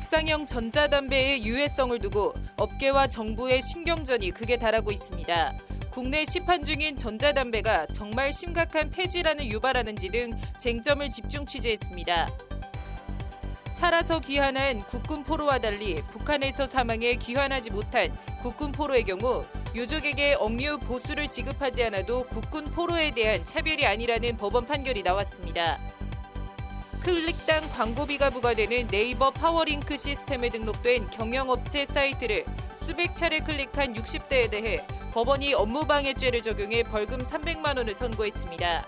액상형 전자담배의 유해성을 두고 업계와 정부의 신경전이 극에 달하고 있습니다. 국내 시판 중인 전자담배가 정말 심각한 폐질환을 유발하는지 등 쟁점을 집중 취재했습니다. 살아서 귀환한 국군 포로와 달리 북한에서 사망해 귀환하지 못한 국군 포로의 경우 유족에게 억류 보수를 지급하지 않아도 국군 포로에 대한 차별이 아니라는 법원 판결이 나왔습니다. 클릭당 광고비가 부과되는 네이버 파워링크 시스템에 등록된 경영업체 사이트를 수백 차례 클릭한 60대에 대해 법원이 업무방해죄를 적용해 벌금 300만 원을 선고했습니다.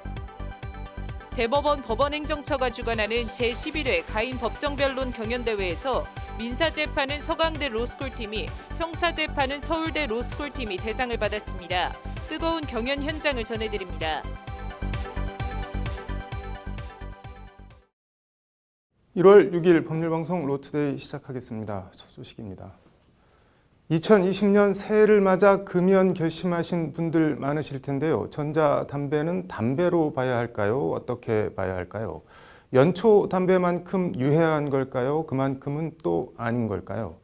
대법원 법원행정처가 주관하는 제11회 가인 법정변론 경연대회에서 민사재판은 서강대 로스쿨팀이, 형사재판은 서울대 로스쿨팀이 대상을 받았습니다. 뜨거운 경연 현장을 전해드립니다. 1월 6일 법률방송 로투데이 시작하겠습니다. 첫 소식입니다. 2020년 새해를 맞아 금연 결심하신 분들 많으실 텐데요. 전자담배는 담배로 봐야 할까요? 어떻게 봐야 할까요? 연초 담배만큼 유해한 걸까요? 그만큼은 또 아닌 걸까요?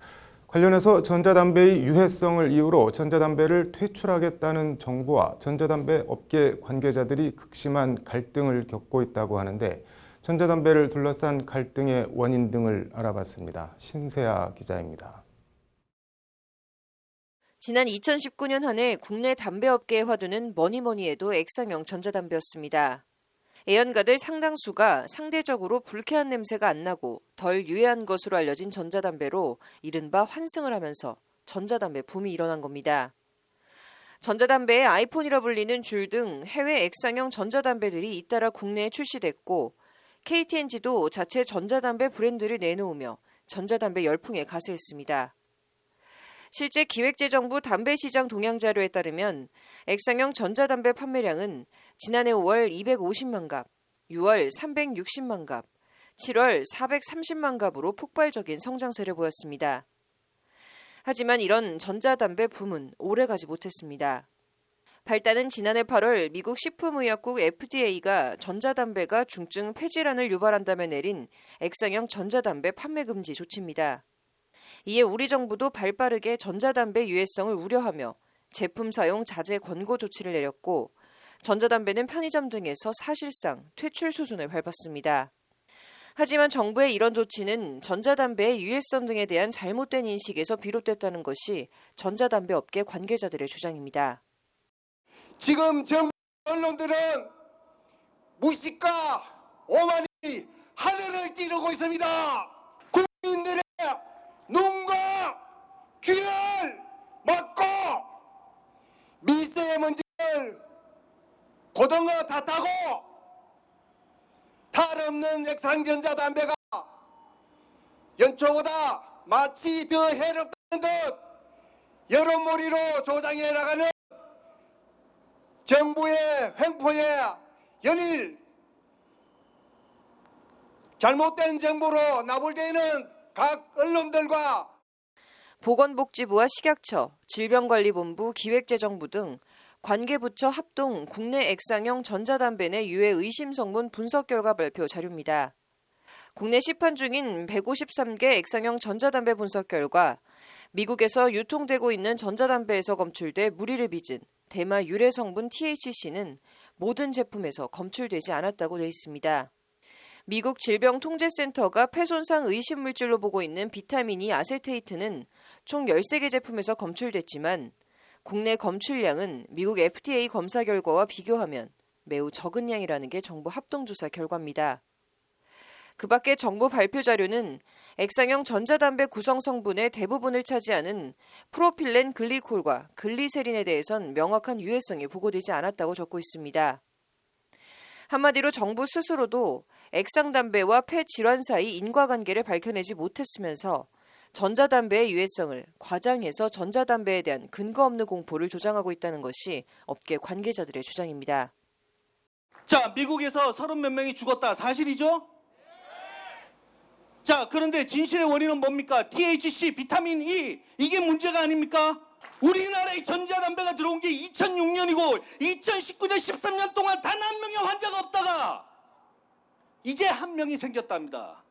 관련해서 전자담배의 유해성을 이유로 전자담배를 퇴출하겠다는 정부와 전자담배 업계 관계자들이 극심한 갈등을 겪고 있다고 하는데 전자담배를 둘러싼 갈등의 원인 등을 알아봤습니다. 신세아 기자입니다. 지난 2019년 한 해 국내 담배업계의 화두는 뭐니뭐니 해도 액상형 전자담배였습니다. 애연가들 상당수가 상대적으로 불쾌한 냄새가 안 나고 덜 유해한 것으로 알려진 전자담배로 이른바 환승을 하면서 전자담배 붐이 일어난 겁니다. 전자담배의 아이폰이라 불리는 줄 등 해외 액상형 전자담배들이 잇따라 국내에 출시됐고 KT&G도 자체 전자담배 브랜드를 내놓으며 전자담배 열풍에 가세했습니다. 실제 기획재정부 담배시장 동향 자료에 따르면 액상형 전자담배 판매량은 지난해 5월 250만 갑, 6월 360만 갑, 7월 430만 갑으로 폭발적인 성장세를 보였습니다. 하지만 이런 전자담배 붐은 오래가지 못했습니다. 발단은 지난해 8월 미국 식품의약국 FDA가 전자담배가 중증 폐질환을 유발한다며 내린 액상형 전자담배 판매 금지 조치입니다. 이에 우리 정부도 발빠르게 전자담배 유해성을 우려하며 제품 사용 자제 권고 조치를 내렸고 전자담배는 편의점 등에서 사실상 퇴출 수순을 밟았습니다. 하지만 정부의 이런 조치는 전자담배의 유해성 등에 대한 잘못된 인식에서 비롯됐다는 것이 전자담배 업계 관계자들의 주장입니다. 지금 정부 언론들은 무식과 오만이 하늘을 찌르고 있습니다. 국민들의 눈과 귀를 막고 미세먼지를 고등어 탓하고 탈 없는 액상전자담배가 연초보다 마치 더 해롭다는 듯 여론몰이로 조장해 나가는 정부의 횡포에 연일 잘못된 정보로 나불대는 각 언론들과 보건복지부와 식약처, 질병관리본부, 기획재정부 등 관계부처 합동 국내 액상형 전자담배 내 유해 의심 성분 분석 결과 발표 자료입니다. 국내 시판 중인 153개 액상형 전자담배 분석 결과 미국에서 유통되고 있는 전자담배에서 검출돼 무리를 빚은 대마 유래 성분 THC는 모든 제품에서 검출되지 않았다고 되어 있습니다. 미국 질병통제센터가 폐손상 의심물질로 보고 있는 비타민 E 아세테이트는 총 13개 제품에서 검출됐지만 국내 검출량은 미국 FDA 검사 결과와 비교하면 매우 적은 양이라는 게 정부 합동조사 결과입니다. 그 밖에 정부 발표 자료는 액상형 전자담배 구성 성분의 대부분을 차지하는 프로필렌 글리콜과 글리세린에 대해선 명확한 유해성이 보고되지 않았다고 적고 있습니다. 한마디로 정부 스스로도 액상담배와 폐질환 사이 인과관계를 밝혀내지 못했으면서 전자담배의 유해성을 과장해서 전자담배에 대한 근거 없는 공포를 조장하고 있다는 것이 업계 관계자들의 주장입니다. 자, 미국에서 30몇 명이 죽었다. 사실이죠? 자, 그런데 진실의 원인은 뭡니까? THC, 비타민 E, 이게 문제가 아닙니까? 우리나라에 전자담배가 들어온 게 2006년이고 2019년 13년 동안 단 한 명의 환자가 없다가 이제 한 명이 생겼답니다.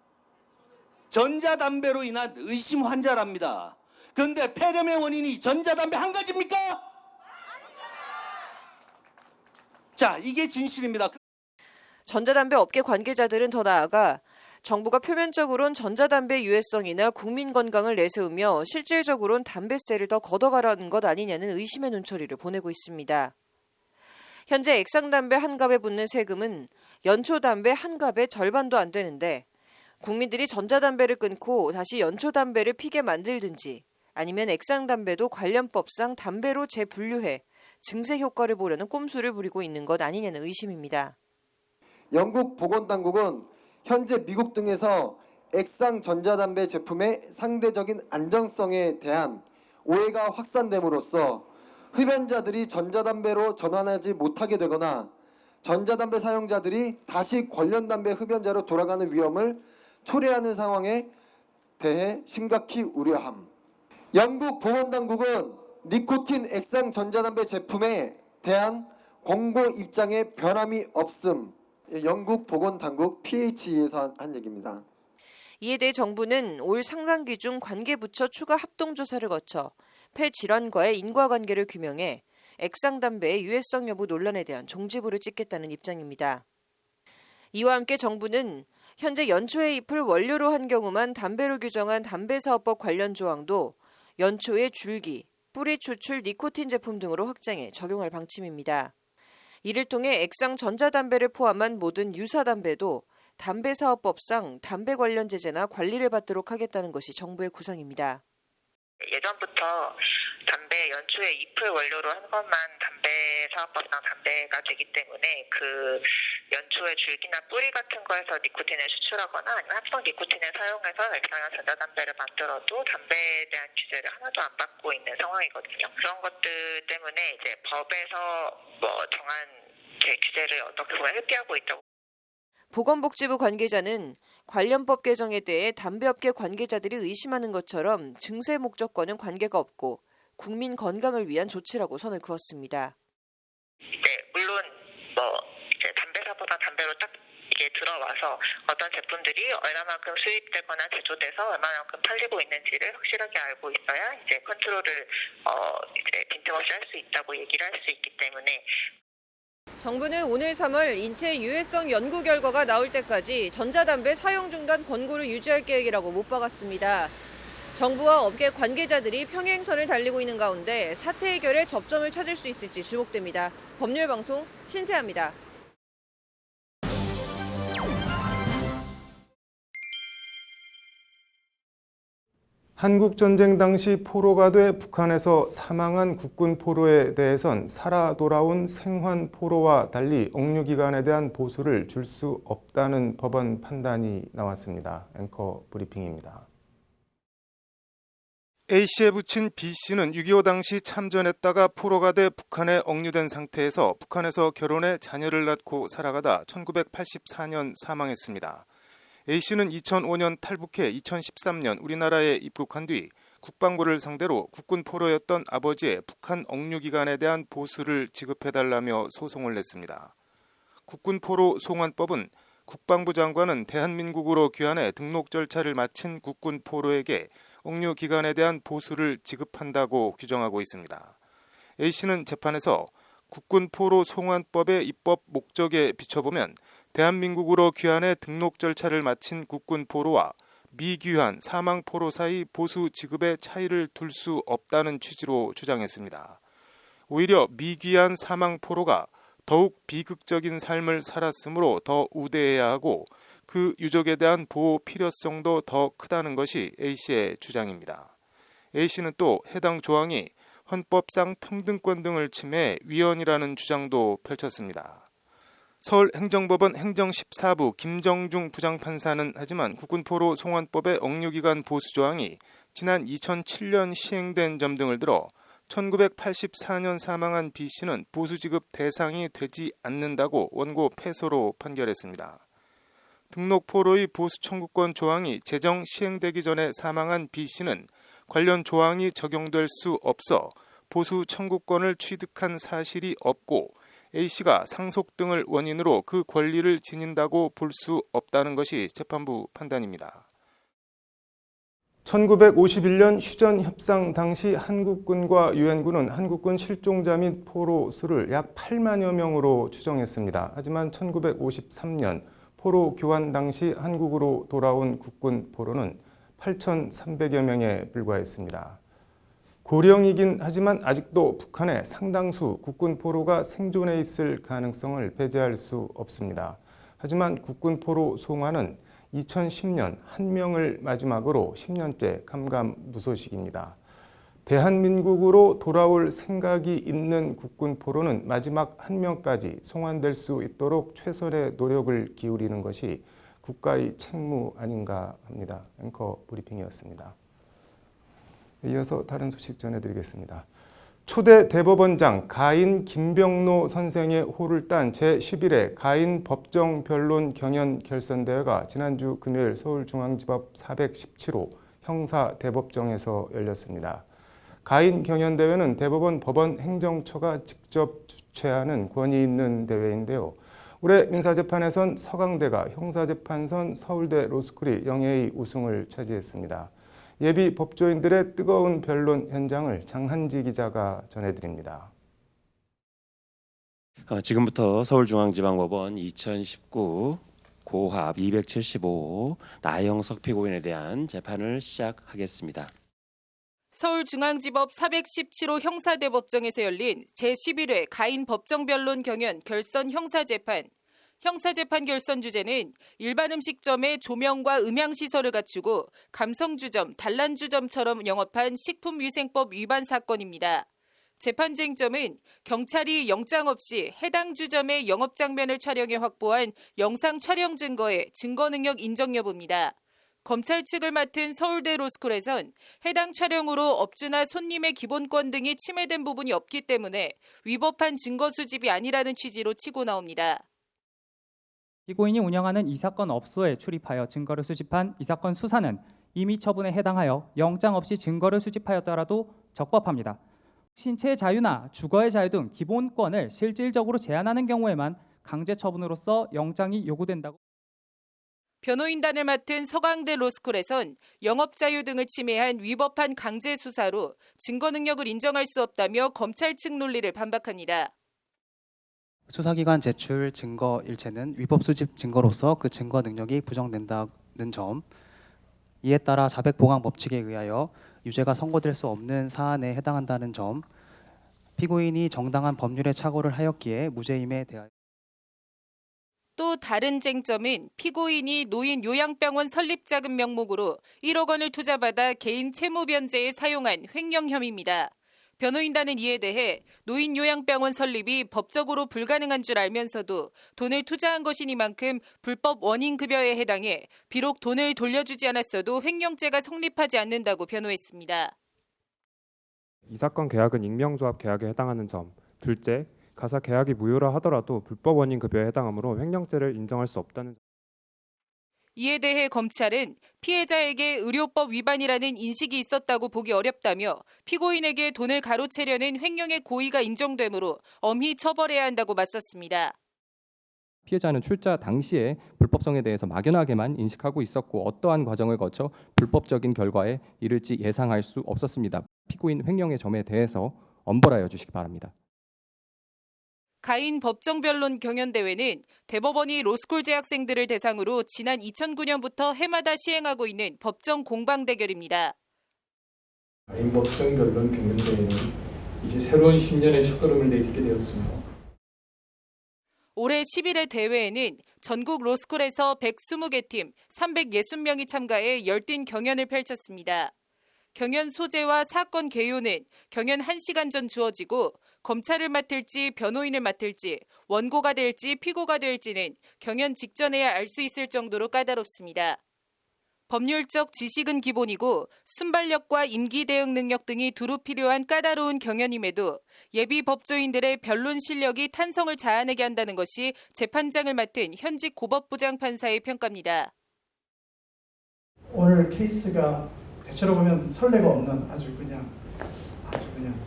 전자담배로 인한 의심 환자랍니다. 그런데 폐렴의 원인이 전자담배 한 가지입니까? 자, 이게 진실입니다. 전자담배 업계 관계자들은 더 나아가 정부가 표면적으론 전자담배 유해성이나 국민 건강을 내세우며 실질적으론 담배세를 더 걷어가라는 것 아니냐는 의심의 눈초리를 보내고 있습니다. 현재 액상담배 한 갑에 붙는 세금은 연초담배 한 갑의 절반도 안 되는데 국민들이 전자담배를 끊고 다시 연초담배를 피게 만들든지 아니면 액상담배도 관련법상 담배로 재분류해 증세 효과를 보려는 꼼수를 부리고 있는 것 아니냐는 의심입니다. 영국 보건당국은 현재 미국 등에서 액상 전자담배 제품의 상대적인 안전성에 대한 오해가 확산됨으로써 흡연자들이 전자담배로 전환하지 못하게 되거나 전자담배 사용자들이 다시 관련담배 흡연자로 돌아가는 위험을 초래하는 상황에 대해 심각히 우려함. 영국 보건당국은 니코틴 액상 전자담배 제품에 대한 권고 입장에 변함이 없음. 영국 보건당국 PHE에서 한 얘기입니다. 이에 대해 정부는 올 상반기 중 관계부처 추가 합동조사를 거쳐 폐질환과의 인과관계를 규명해 액상담배의 유해성 여부 논란에 대한 종지부를 찍겠다는 입장입니다. 이와 함께 정부는 현재 연초에 잎을 원료로 한 경우만 담배로 규정한 담배사업법 관련 조항도 연초의 줄기, 뿌리 추출 니코틴 제품 등으로 확장해 적용할 방침입니다. 이를 통해 액상 전자담배를 포함한 모든 유사담배도 담배사업법상 담배 관련 제재나 관리를 받도록 하겠다는 것이 정부의 구상입니다. 예전부터 담배 연초에 잎을 원료로 한 것만 담배사업법상 담배가 되기 때문에 그 연초의 줄기나 뿌리 같은 거에서 니코틴을 추출하거나 아니면 합성 니코틴을 사용해서 액상형 전자담배를 만들어도 담배에 대한 규제를 하나도 안 받고 있는 상황이거든요. 그런 것들 때문에 이제 법에서 정한 규제를 어떻게 보면 회피하고 있다고. 보건복지부 관계자는 관련법 개정에 대해 담배업계 관계자들이 의심하는 것처럼 증세 목적과는 관계가 없고 국민 건강을 위한 조치라고 선을 그었습니다. 네, 물론 이제 담배사보다 담배로 딱 이게 들어와서 어떤 제품들이 얼마만큼 수입되거나 제조돼서 얼마만큼 팔리고 있는지를 확실하게 알고 있어야 이제 컨트롤을 이제 빈틈없이 할 수 있다고 얘기를 할 수 있기 때문에. 정부는 오늘 3월 인체 유해성 연구 결과가 나올 때까지 전자담배 사용 중단 권고를 유지할 계획이라고 못 박았습니다. 정부와 업계 관계자들이 평행선을 달리고 있는 가운데 사태 해결에 접점을 찾을 수 있을지 주목됩니다. 법률방송 신세아입니다. 한국전쟁 당시 포로가 돼 북한에서 사망한 국군 포로에 대해선 살아 돌아온 생환 포로와 달리 억류기간에 대한 보수를 줄 수 없다는 법원 판단이 나왔습니다. 앵커 브리핑입니다. A씨에 붙인 B씨는 6.25 당시 참전했다가 포로가 돼 북한에 억류된 상태에서 북한에서 결혼해 자녀를 낳고 살아가다 1984년 사망했습니다. A씨는 2005년 탈북해 2013년 우리나라에 입국한 뒤 국방부를 상대로 국군 포로였던 아버지의 북한 억류기간에 대한 보수를 지급해달라며 소송을 냈습니다. 국군 포로 송환법은 국방부 장관은 대한민국으로 귀환해 등록 절차를 마친 국군 포로에게 억류기간에 대한 보수를 지급한다고 규정하고 있습니다. A씨는 재판에서 국군 포로 송환법의 입법 목적에 비춰보면 대한민국으로 귀환해 등록 절차를 마친 국군 포로와 미귀환 사망 포로 사이 보수 지급의 차이를 둘 수 없다는 취지로 주장했습니다. 오히려 미귀환 사망 포로가 더욱 비극적인 삶을 살았으므로 더 우대해야 하고 그 유족에 대한 보호 필요성도 더 크다는 것이 A씨의 주장입니다. A씨는 또 해당 조항이 헌법상 평등권 등을 침해해 위헌이라는 주장도 펼쳤습니다. 서울행정법원 행정 14부 김정중 부장판사는 하지만 국군포로 송환법의 억류기간 보수조항이 지난 2007년 시행된 점 등을 들어 1984년 사망한 B씨는 보수지급 대상이 되지 않는다고 원고 패소로 판결했습니다. 등록포로의 보수청구권 조항이 제정 시행되기 전에 사망한 B씨는 관련 조항이 적용될 수 없어 보수 청구권을 취득한 사실이 없고 A씨가 상속 등을 원인으로 그 권리를 지닌다고 볼 수 없다는 것이 재판부 판단입니다. 1951년 휴전 협상 당시 한국군과 유엔군은 한국군 실종자 및 포로 수를 약 8만여 명으로 추정했습니다. 하지만 1953년 포로 교환 당시 한국으로 돌아온 국군 포로는 8,300여 명에 불과했습니다. 고령이긴 하지만 아직도 북한에 상당수 국군 포로가 생존해 있을 가능성을 배제할 수 없습니다. 하지만 국군 포로 송환은 2010년 1명을 마지막으로 10년째 감감무소식입니다. 대한민국으로 돌아올 생각이 있는 국군 포로는 마지막 1명까지 송환될 수 있도록 최선의 노력을 기울이는 것이 국가의 책무 아닌가 합니다. 앵커 브리핑이었습니다. 이어서 다른 소식 전해드리겠습니다. 초대 대법원장 가인 김병노 선생의 호를 딴 제11회 가인 법정 변론 경연 결선대회가 지난주 금요일 서울중앙지법 417호 형사대법정에서 열렸습니다. 가인 경연대회는 대법원 법원 행정처가 직접 주최하는 권위 있는 대회인데요. 올해 민사재판에선 서강대가, 형사재판선 서울대 로스쿨이 영예의 우승을 차지했습니다. 예비 법조인들의 뜨거운 변론 현장을 장한지 기자가 전해드립니다. 지금부터 서울중앙지방법원 2019 고합 275 나영석 피고인에 대한 재판을 시작하겠습니다. 서울중앙지법 417호 형사대법정에서 열린 제11회 가인 법정변론 경연 결선 형사재판. 형사재판 결선 주제는 일반 음식점의 조명과 음향시설을 갖추고 감성주점, 단란주점처럼 영업한 식품위생법 위반 사건입니다. 재판 쟁점은 경찰이 영장 없이 해당 주점의 영업장면을 촬영해 확보한 영상 촬영 증거의 증거능력 인정 여부입니다. 검찰 측을 맡은 서울대 로스쿨에선 해당 촬영으로 업주나 손님의 기본권 등이 침해된 부분이 없기 때문에 위법한 증거 수집이 아니라는 취지로 치고 나옵니다. 피고인이 운영하는 이 사건 업소에 출입하여 증거를 수집한 이 사건 수사는 임의 처분에 해당하여 영장 없이 증거를 수집하였더라도 적법합니다. 신체의 자유나 주거의 자유 등 기본권을 실질적으로 제한하는 경우에만 강제 처분으로서 영장이 요구된다고. 변호인단을 맡은 서강대 로스쿨에선 영업자유 등을 침해한 위법한 강제 수사로 증거 능력을 인정할 수 없다며 검찰 측 논리를 반박합니다. 수사기관 제출 증거 일체는 위법 수집 증거로서 그 증거 능력이 부정된다는 점, 이에 따라 자백보강 법칙에 의하여 유죄가 선고될 수 없는 사안에 해당한다는 점, 피고인이 정당한 법률에 착오를 하였기에 무죄임에 대하여. 또 다른 쟁점은 피고인이 노인 요양병원 설립 자금 명목으로 1억 원을 투자받아 개인 채무 변제에 사용한 횡령 혐의입니다. 변호인단은 이에 대해 노인 요양병원 설립이 법적으로 불가능한 줄 알면서도 돈을 투자한 것이니만큼 불법 원인급여에 해당해 비록 돈을 돌려주지 않았어도 횡령죄가 성립하지 않는다고 변호했습니다. 이 사건 계약은 익명조합 계약에 해당하는 점, 둘째, 가사 계약이 무효라 하더라도 불법 원인급여에 해당하므로 횡령죄를 인정할 수 없다는 점. 이에 대해 검찰은 피해자에게 의료법 위반이라는 인식이 있었다고 보기 어렵다며 피고인에게 돈을 가로채려는 횡령의 고의가 인정되므로 엄히 처벌해야 한다고 맞섰습니다. 피해자는 출자 당시에 불법성에 대해서 막연하게만 인식하고 있었고 어떠한 과정을 거쳐 불법적인 결과에 이를지 예상할 수 없었습니다. 피고인 횡령의 점에 대해서 엄벌하여 주시기 바랍니다. 가인 법정변론 경연대회는 대법원이 로스쿨 재학생들을 대상으로 지난 2009년부터 해마다 시행하고 있는 법정 공방 대결입니다. 가인 법정변론 경연대회는 이제 새로운 10년의 첫걸음을 내딛게 되었습니다. 올해 10일의 대회에는 전국 로스쿨에서 120개 팀 360명이 참가해 열띤 경연을 펼쳤습니다. 경연 소재와 사건 개요는 경연 1시간 전 주어지고 검찰을 맡을지 변호인을 맡을지 원고가 될지 피고가 될지는 경연 직전에야 알 수 있을 정도로 까다롭습니다. 법률적 지식은 기본이고 순발력과 임기 대응 능력 등이 두루 필요한 까다로운 경연임에도 예비 법조인들의 변론 실력이 탄성을 자아내게 한다는 것이 재판장을 맡은 현직 고법부장 판사의 평가입니다. 오늘 케이스가 대체로 보면 선례가 없는 아주 그냥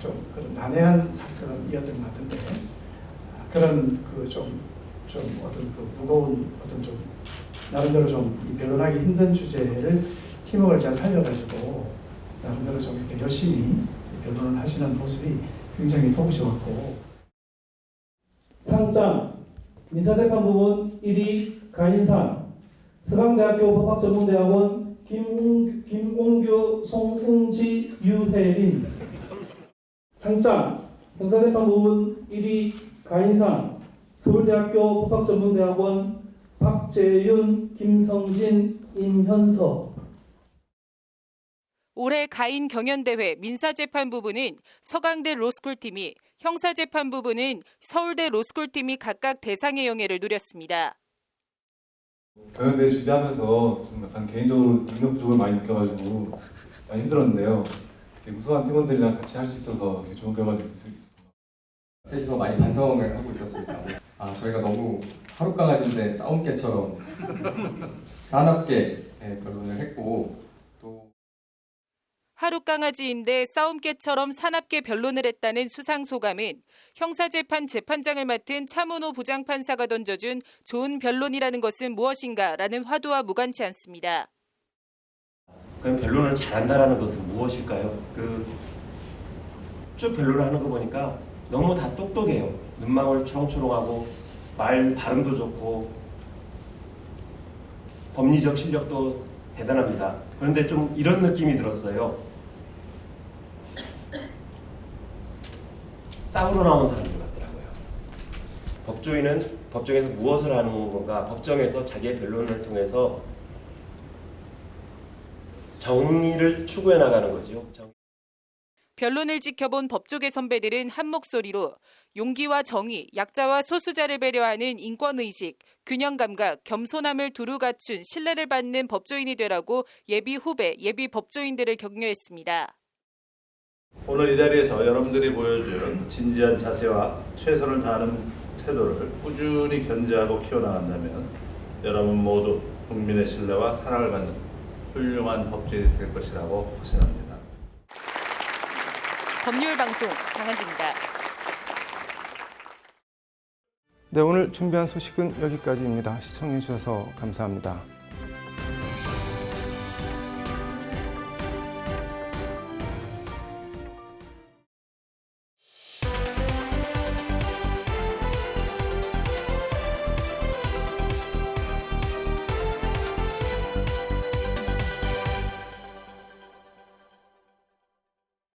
좀 그런 난해한 사건이었던 것 같은데 그런 그 좀 어떤 그 무거운 어떤 좀 나름대로 좀 변론하기 힘든 주제를 팀워크를 잘 살려가지고 나름대로 좀 이렇게 열심히 변론을 하시는 모습이 굉장히 보기 좋았고. 상장 민사재판부문 1위 가인상 서강대학교 법학전문대학원 김웅규 송웅지 유혜린. 상장 형사재판부문 1위 가인상 서울대학교 법학전문대학원 박재윤 김성진 임현서. 올해 가인 경연대회 민사재판부부는 서강대 로스쿨팀이, 형사재판부부는 서울대 로스쿨팀이 각각 대상의 영예를 누렸습니다. 경연대회 준비하면서 좀 약간 개인적으로 능력 부족을 많이 느껴가지고 많이 힘들었는데요. 우수한 팀원들이랑 같이 할 수 있어서 좋은 결과를 낼 수 있었습니다. 셋이서 많이 반성을 하고 있었습니다. 저희가 너무 하룻강아지인데 싸움개처럼 사납게 결론을 했고, 또 하룻강아지인데 싸움개처럼 사납게 변론을 했다는 수상 소감은 형사재판 재판장을 맡은 차문호 부장판사가 던져준 좋은 변론이라는 것은 무엇인가라는 화두와 무관치 않습니다. 그럼 변론을 잘한다라는 것은 무엇일까요? 쭉 변론을 하는 거 보니까 너무 다 똑똑해요. 눈망울 초롱초롱하고 말 발음도 좋고 법리적 실력도 대단합니다. 그런데 좀 이런 느낌이 들었어요. 싸우러 나온 사람들 같더라고요. 법조인은 법정에서 무엇을 하는 건가? 법정에서 자기의 변론을 통해서 정의를 추구해 나가는 거죠. 변론을 지켜본 법조계 선배들은 한 목소리로 용기와 정의, 약자와 소수자를 배려하는 인권의식, 균형감각, 겸손함을 두루 갖춘 신뢰를 받는 법조인이 되라고 예비 후배, 예비 법조인들을 격려했습니다. 오늘 이 자리에서 여러분들이 보여준 진지한 자세와 최선을 다하는 태도를 꾸준히 견지하고 키워나간다면 여러분 모두 국민의 신뢰와 사랑을 받는 훌륭한 법조인이 될 것이라고 확신합니다. 법률방송 장한지입니다. 네, 오늘 준비한 소식은 여기까지입니다. 시청해 주셔서 감사합니다.